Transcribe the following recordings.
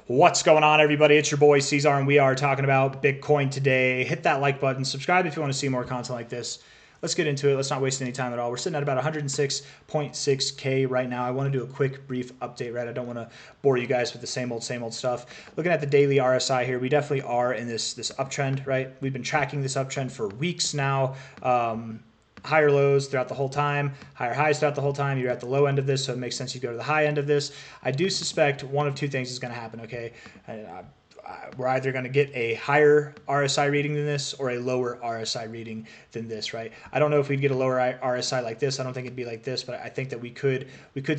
What's going on, everybody? It's your boy C-Zar, and we are talking about Bitcoin today. Hit that like button, subscribe if you want to see more content like this. Let's get into it. Let's not waste any time at all. We're sitting at about 106.6K right now. I want to do a quick, brief update, right? I don't want to bore you guys with the same old stuff. Looking at the daily RSI here, we definitely are in this uptrend, right? We've been tracking this uptrend for weeks now. Higher lows throughout the whole time, higher highs throughout the whole time. You're at the low end of this, so it makes sense you go to the high end of this. I do suspect one of two things is going to happen, okay? We're either going to get a higher RSI reading than this or a lower RSI reading than this, right? I don't know if we'd get a lower RSI like this. I don't think it'd be like this, but I think that we could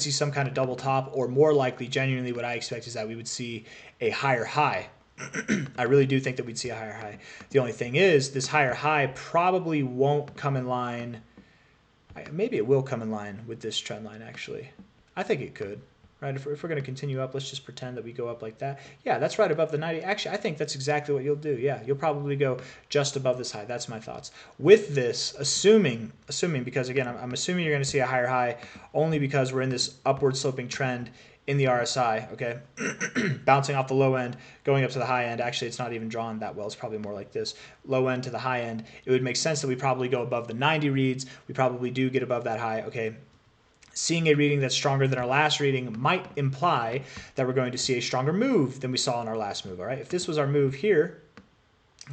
see some kind of double top, or more likely, genuinely what I expect is that we would see a higher high. I really do think that we'd see a higher high. The only thing is, this higher high probably won't come in line. Maybe it will come in line with this trend line, actually. I think it could, right? If we're going to continue up, let's just pretend that we go up like that. Yeah, that's right above the 90. Actually, I think that's exactly what you'll do. Yeah, you'll probably go just above this high. That's my thoughts. With this, assuming, because again, I'm assuming you're going to see a higher high only because we're in this upward sloping trend in the RSI, okay? Bouncing off the low end, going up to the high end. Actually, it's not even drawn that well. It's probably more like this. Low end to the high end. It would make sense that we probably go above the 90 reads. We probably do get above that high, okay? Seeing a reading that's stronger than our last reading might imply that we're going to see a stronger move than we saw in our last move, all right? If this was our move here,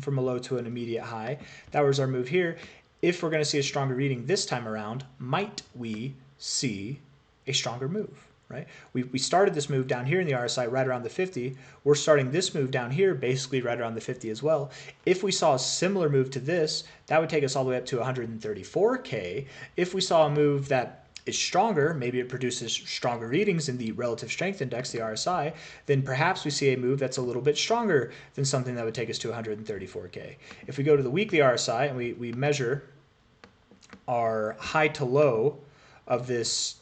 from a low to an immediate high, that was our move here. If we're going to see a stronger reading this time around, might we see a stronger move? Right? We started this move down here in the RSI right around the 50. We're starting this move down here basically right around the 50 as well. If we saw a similar move to this, that would take us all the way up to 134K. If we saw a move that is stronger, maybe it produces stronger readings in the relative strength index, the RSI, then perhaps we see a move that's a little bit stronger than something that would take us to 134K. If we go to the weekly RSI and we measure our high to low of this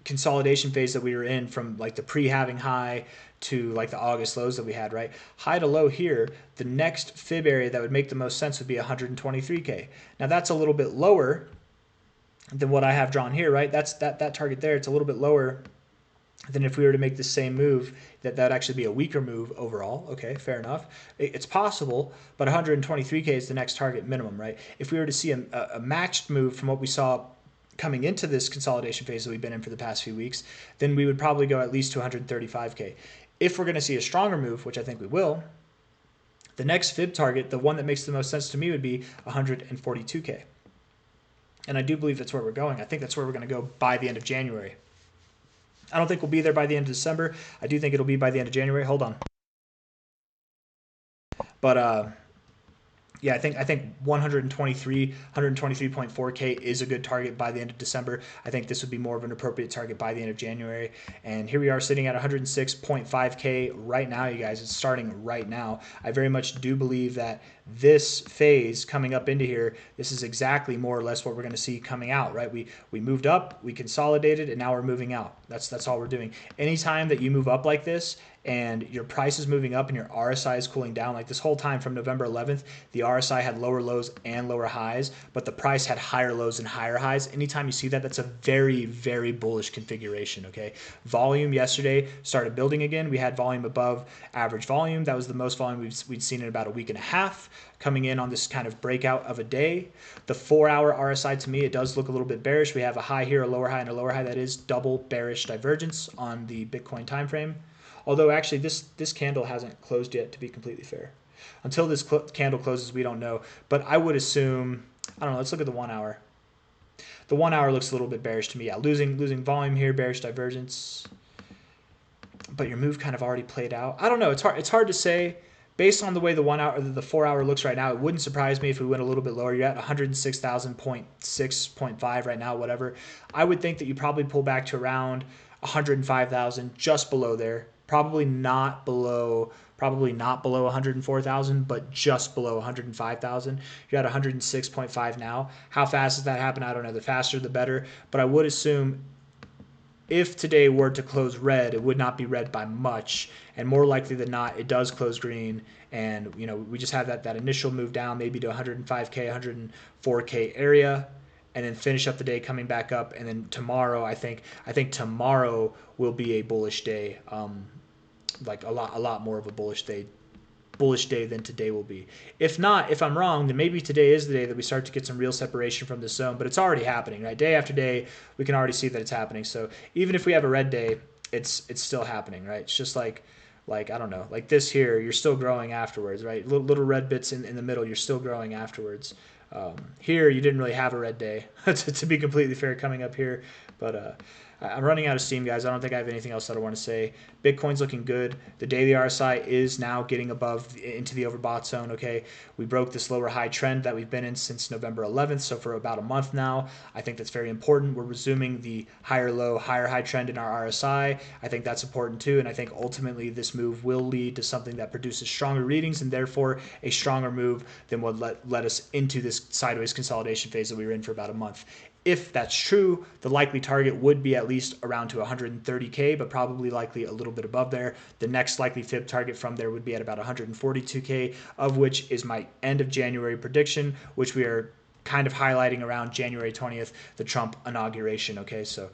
consolidation phase that we were in, from like the pre-halving high to like the August lows that we had, right? High to low here, the next fib area that would make the most sense would be 123K. Now that's a little bit lower than what I have drawn here, right? That's that target there. It's a little bit lower than if we were to make the same move. That would actually be a weaker move overall. Okay, fair enough. It's possible, but 123K is the next target minimum, right? If we were to see a matched move from what we saw coming into this consolidation phase that we've been in for the past few weeks, then we would probably go at least to 135K. If we're going to see a stronger move, which I think we will, the next fib target, the one that makes the most sense to me, would be 142K. And I do believe that's where we're going. I think that's where we're going to go by the end of January. I don't think we'll be there by the end of December. I do think it'll be by the end of January. Hold on. But yeah, I think 123.4K is a good target by the end of December. I think this would be more of an appropriate target by the end of January. And here we are sitting at 106.5K right now, you guys. It's starting right now. I very much do believe that this phase coming up into here, this is exactly more or less what we're going to see coming out, right? We moved up, we consolidated, and now we're moving out. That's all we're doing. Anytime that you move up like this and your price is moving up and your RSI is cooling down, like this whole time from November 11th, the RSI had lower lows and lower highs, but the price had higher lows and higher highs. Anytime you see that, that's a very, very bullish configuration, okay? Volume yesterday started building again. We had volume above average volume. That was the most volume we'd seen in about a week and a half, coming in on this kind of breakout of a day. The 4-hour RSI, to me, it does look a little bit bearish. We have a high here, a lower high, and a lower high. That is double bearish divergence on the Bitcoin time frame. Although actually this candle hasn't closed yet, to be completely fair. Until this candle closes, we don't know. But I would assume, I don't know, let's look at the 1 hour. The 1 hour looks a little bit bearish to me. Yeah, losing volume here, bearish divergence. But your move kind of already played out. I don't know, it's hard to say. Based on the way the 1 hour or the 4 hour looks right now, it wouldn't surprise me if we went a little bit lower. You're at 106,000.6.5 right now, whatever. I would think that you probably pull back to around 105,000, just below there. Probably not below 104,000, but just below 105,000. You're at 106.5 now. How fast does that happen? I don't know. The faster, the better. But I would assume if today were to close red, it would not be red by much, and more likely than not, it does close green. And we just have that initial move down, maybe to 105K, 104K area, and then finish up the day coming back up. And then tomorrow, I think tomorrow will be a bullish day. like a lot more of a bullish day than today will be. If not, if I'm wrong, then maybe today is the day that we start to get some real separation from this zone, but it's already happening, right? Day after day, we can already see that it's happening. So even if we have a red day, it's still happening, right? It's just like I don't know, like this here, you're still growing afterwards, right? Little red bits in the middle, you're still growing afterwards. Here, you didn't really have a red day, to be completely fair, coming up here. But I'm running out of steam, guys. I don't think I have anything else that I want to say. Bitcoin's looking good. The daily RSI is now getting above into the overbought zone, okay? We broke this lower high trend that we've been in since November 11th, so for about a month now. I think that's very important. We're resuming the higher low, higher high trend in our RSI. I think that's important too, and I think ultimately this move will lead to something that produces stronger readings and therefore a stronger move than what led us into this sideways consolidation phase that we were in for about a month. If that's true, the likely target would be at least around to 130K, but probably likely a little bit above there. The next likely fib target from there would be at about 142K, of which is my end of January prediction, which we are kind of highlighting around January 20th, the Trump inauguration. Okay, so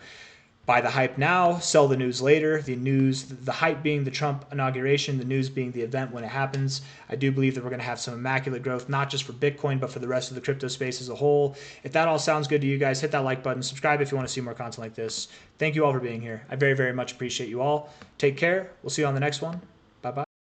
buy the hype now, sell the news later. The hype being the Trump inauguration, the news being the event when it happens. I do believe that we're going to have some immaculate growth, not just for Bitcoin, but for the rest of the crypto space as a whole. If that all sounds good to you guys, hit that like button, subscribe if you want to see more content like this. Thank you all for being here. I very, very much appreciate you all. Take care. We'll see you on the next one.